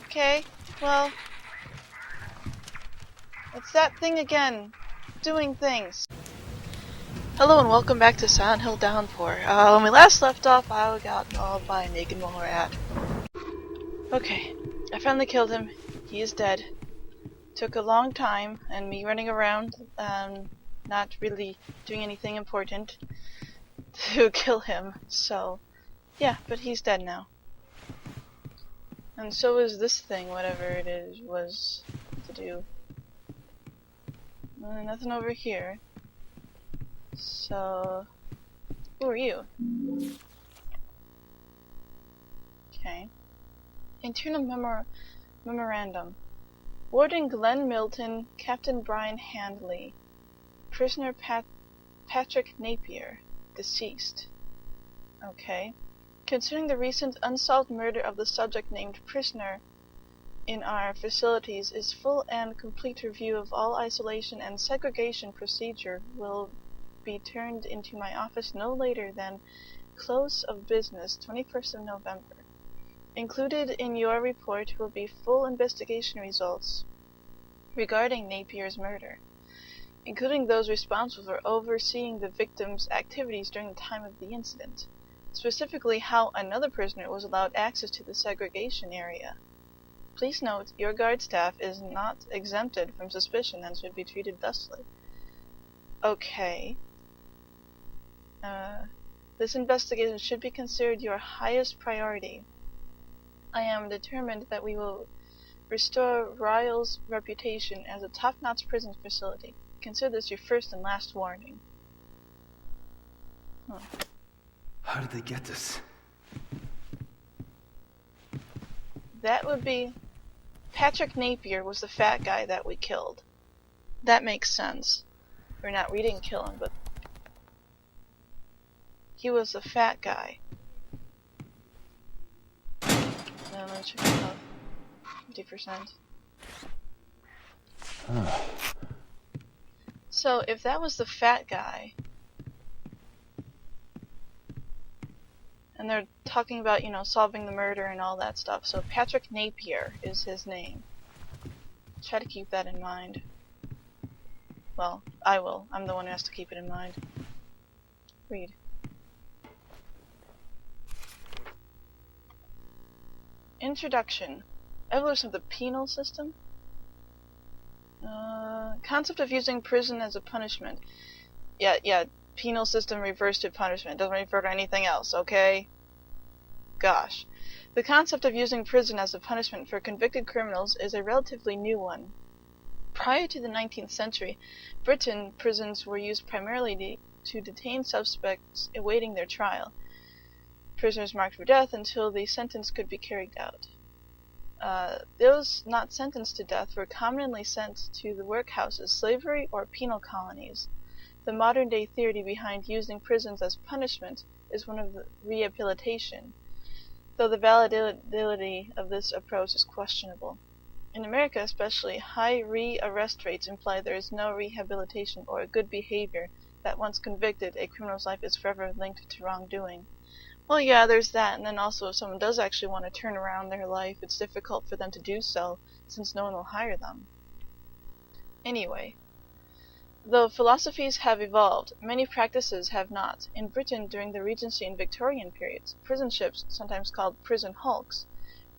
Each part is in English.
Okay, well, it's that thing again, doing things. Hello and welcome back to Silent Hill Downpour. When we last left off, I got mauled by a naked mole rat. Okay, I finally killed him. He is dead. Took a long time, and me running around, not really doing anything important to kill him, so yeah, but he's dead now. And so is this thing, whatever it is, was to do. Nothing over here. So, who are you? Okay. Internal memorandum. Warden Glenn Milton, Captain Brian Handley. Prisoner Patrick Napier, deceased. Okay. Concerning the recent unsolved murder of the subject named prisoner in our facilities, is full and complete review of all isolation and segregation procedure will be turned into my office no later than close of business, 21st of November. Included in your report will be full investigation results regarding Napier's murder, including those responsible for overseeing the victim's activities during the time of the incident. Specifically how another prisoner was allowed access to the segregation area. Please note, your guard staff is not exempted from suspicion and should be treated thusly. Okay. This investigation should be considered your highest priority. I am determined that we will restore Ryle's reputation as a top-notch prison facility. Consider this your first and last warning. How did they get this? That would be... Patrick Napier was the fat guy that we killed. That makes sense. Or not, we didn't kill him, but... he was the fat guy. Now let's check it out. 50%. Huh. So, if that was the fat guy... and they're talking about, you know, solving the murder and all that stuff. So Patrick Napier is his name. Try to keep that in mind. Well, I will. I'm the one who has to keep it in mind. Read. Introduction. Evolution of the penal system. Concept of using prison as a punishment. Yeah. Penal system reversed to punishment. Doesn't refer to anything else, okay? Gosh. The concept of using prison as a punishment for convicted criminals is a relatively new one. Prior to the 19th century, Britain prisons were used primarily to detain suspects awaiting their trial. Prisoners marked for death until the sentence could be carried out. Those not sentenced to death were commonly sent to the workhouses, slavery, or penal colonies. The modern-day theory behind using prisons as punishment is one of rehabilitation, though the validity of this approach is questionable. In America especially, high re-arrest rates imply there is no rehabilitation or good behavior, that once convicted, a criminal's life is forever linked to wrongdoing. Well, yeah, there's that, and then also if someone does actually want to turn around their life, it's difficult for them to do so, since no one will hire them. Anyway. Though philosophies have evolved, many practices have not. In Britain, during the Regency and Victorian periods, prison ships, sometimes called prison hulks,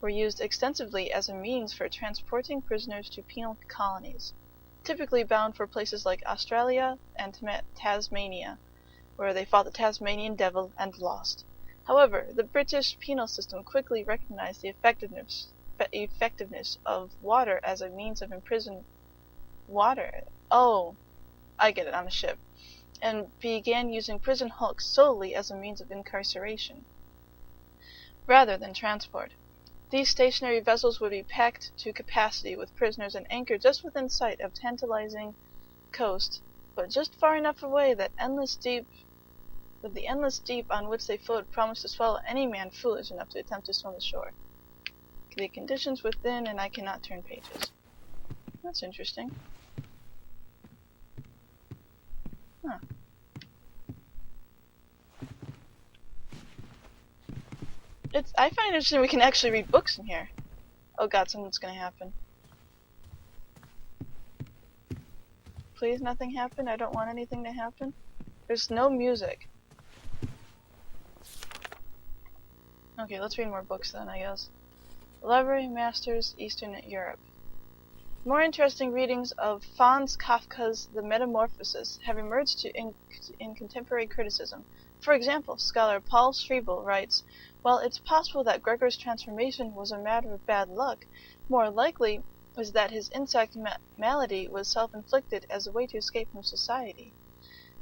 were used extensively as a means for transporting prisoners to penal colonies, typically bound for places like Australia and Tasmania, where they fought the Tasmanian devil and lost. However, the British penal system quickly recognized the effectiveness of water as a means of imprisonment. Water? Oh. I get it, on a ship, and began using prison hulks solely as a means of incarceration, rather than transport. These stationary vessels would be packed to capacity with prisoners and anchored just within sight of tantalizing coast, but just far enough away that the endless deep on which they float promised to swallow any man foolish enough to attempt to swim ashore. The conditions within, and I cannot turn pages. That's interesting. Huh. I find it interesting we can actually read books in here. Oh god, something's gonna happen. Please nothing happen. I don't want anything to happen. There's no music. Okay, let's read more books then, I guess. Library Masters, Eastern Europe. More interesting readings of Franz Kafka's The Metamorphosis have emerged in contemporary criticism. For example, scholar Paul Schriebel writes, while it's possible that Gregor's transformation was a matter of bad luck, more likely is that his insect malady was self-inflicted as a way to escape from society.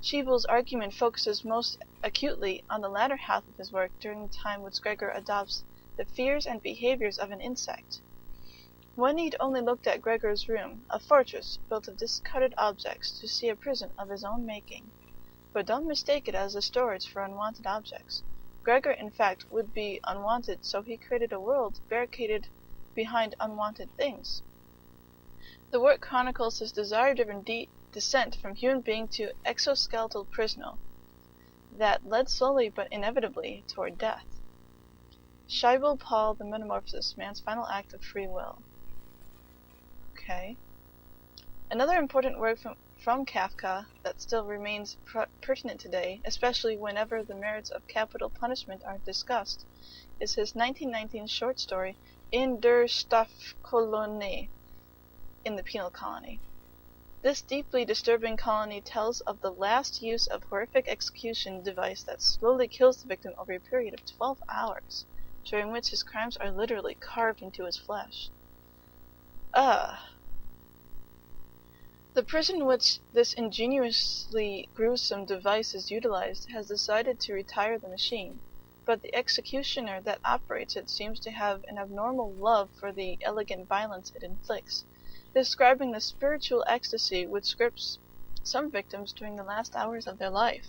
Schriebel's argument focuses most acutely on the latter half of his work during the time which Gregor adopts the fears and behaviors of an insect. One need only look at Gregor's room, a fortress built of discarded objects, to see a prison of his own making. But don't mistake it as a storage for unwanted objects. Gregor, in fact, would be unwanted, so he created a world barricaded behind unwanted things. The work chronicles his desire-driven descent from human being to exoskeletal prisoner that led slowly but inevitably toward death. Scheibel, Paul, The Metamorphosis, Man's Final Act of Free Will. Okay. Another important work from Kafka that still remains pertinent today, especially whenever the merits of capital punishment are discussed, is his 1919 short story In der Strafkolonie, in the penal colony. This deeply disturbing colony tells of the last use of horrific execution device that slowly kills the victim over a period of 12 hours, during which his crimes are literally carved into his flesh. The prison in which this ingeniously gruesome device is utilized has decided to retire the machine, but the executioner that operates it seems to have an abnormal love for the elegant violence it inflicts, describing the spiritual ecstasy which grips some victims during the last hours of their life.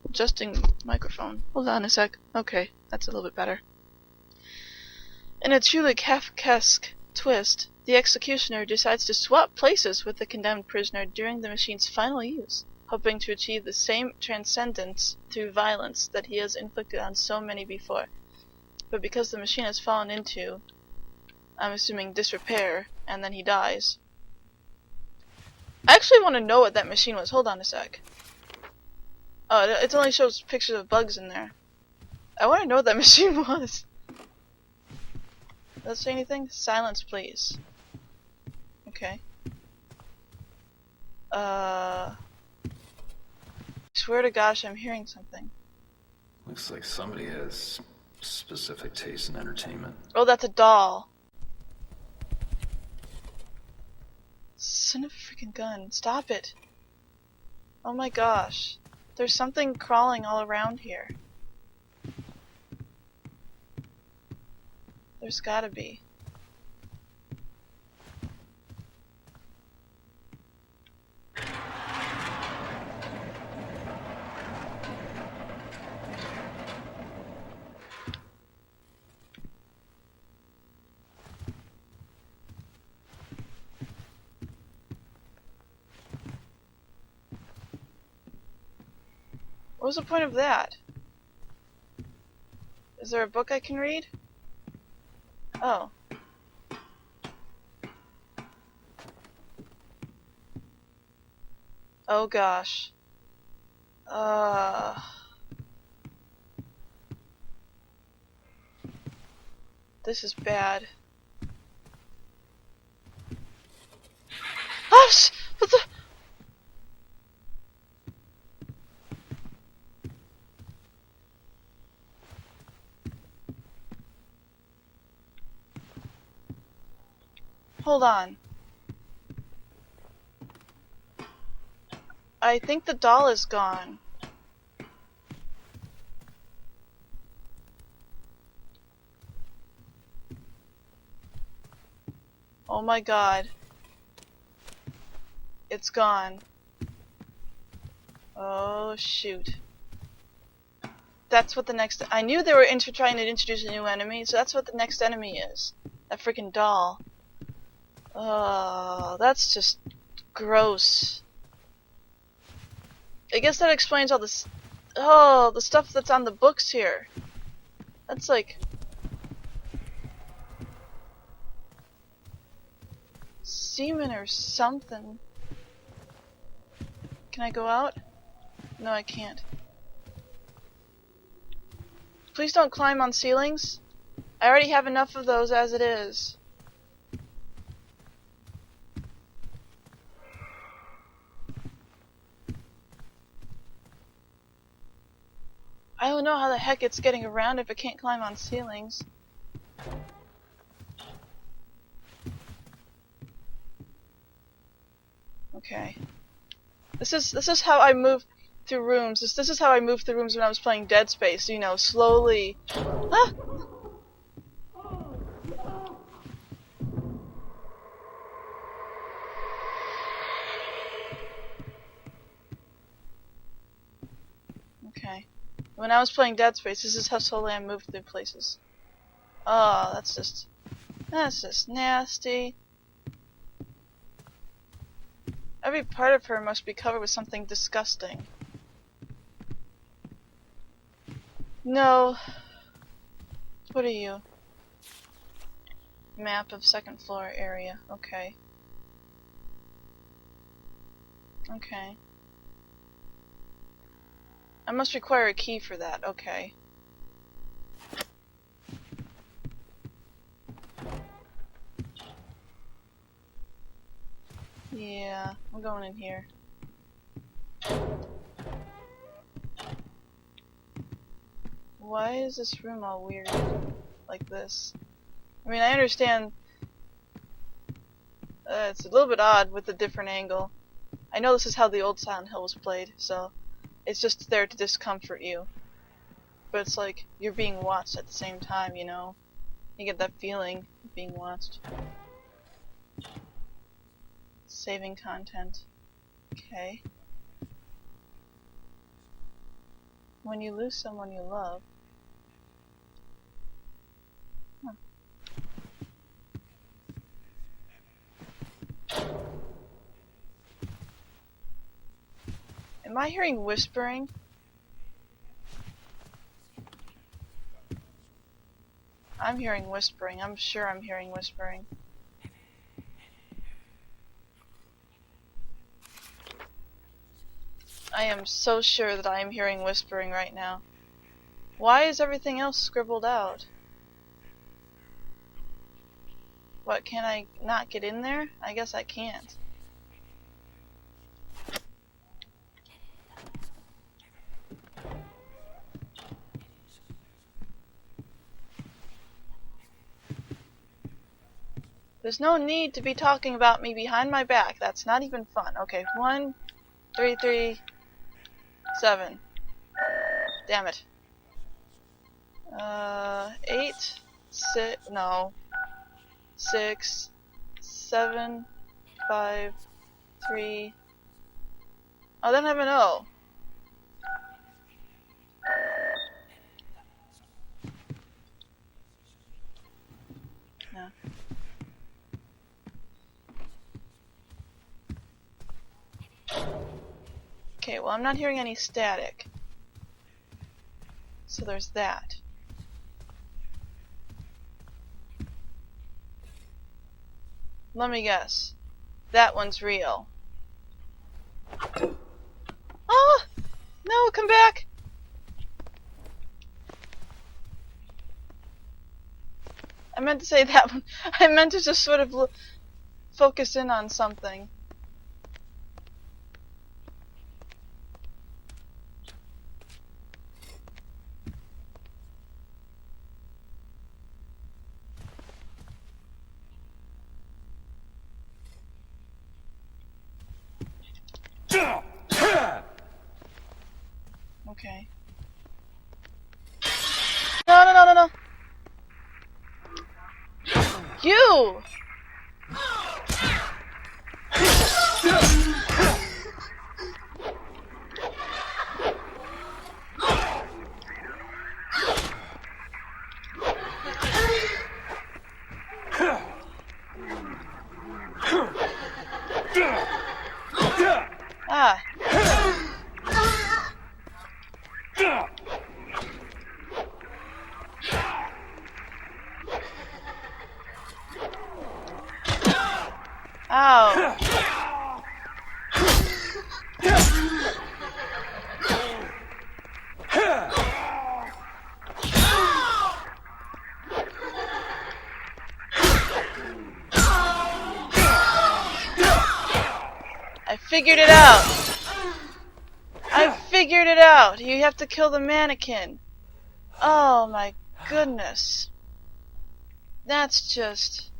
Adjusting microphone. Hold on a sec. Okay, that's a little bit better. In a truly Kafkaesque twist, the executioner decides to swap places with the condemned prisoner during the machine's final use, hoping to achieve the same transcendence through violence that he has inflicted on so many before. But because the machine has fallen into, I'm assuming, disrepair, and then he dies. I actually want to know what that machine was. Hold on a sec. Oh, it only shows pictures of bugs in there. I want to know what that machine was. Does it say anything? Silence, please. Okay. Swear to gosh, I'm hearing something. Looks like somebody has specific taste in entertainment. Oh, that's a doll. Son of a freaking gun. Stop it. Oh my gosh. There's something crawling all around here. There's gotta be. What was the point of that? Is there a book I can read? Oh. Oh gosh. This is bad. Oh, what the? Hold on. I think the doll is gone. Oh my god. It's gone. Oh shoot. That's what the next... I knew they were trying to introduce a new enemy, so that's what the next enemy is. That freaking doll. Oh, that's just gross. I guess that explains all this Oh, the stuff that's on the books here. That's like... semen or something. Can I go out? No, I can't. Please don't climb on ceilings. I already have enough of those as it is. I don't know how the heck it's getting around if it can't climb on ceilings. Okay. This is how I move through rooms. This is how I moved through rooms when I was playing Dead Space, you know, slowly. Ah! Okay. When I was playing Dead Space, this is how slowly I moved through places. Oh, that's just nasty. Every part of her must be covered with something disgusting. No. What are you? Map of second floor area. Okay. Okay. I must require a key for that. Okay. Yeah, I'm going in here. Why is this room all weird like this? I mean, I understand it's a little bit odd with a different angle. I know this is how the old Silent Hill was played, so it's just there to discomfort you. But it's like you're being watched at the same time, you know? You get that feeling of being watched. Saving content. Okay. When you lose someone you love. Huh. Am I hearing whispering? I'm hearing whispering. I'm sure I'm hearing whispering. I am so sure that I am hearing whispering right now. Why is everything else scribbled out? What, can I not get in there? I guess I can't. There's no need to be talking about me behind my back. That's not even fun. Okay, 1, 3, 3, 7. Damn it. 8, 6, no. 6, 7, 5, 3. Oh, I don't have an O. No. Okay, well, I'm not hearing any static. So there's that. Let me guess. That one's real. Oh! No, come back! I meant to say that one. I meant to just sort of focus in on something. Okay. No, no, no, no, no! You! Ah. Ow! I figured it out! I figured it out! You have to kill the mannequin. Oh my goodness. That's just...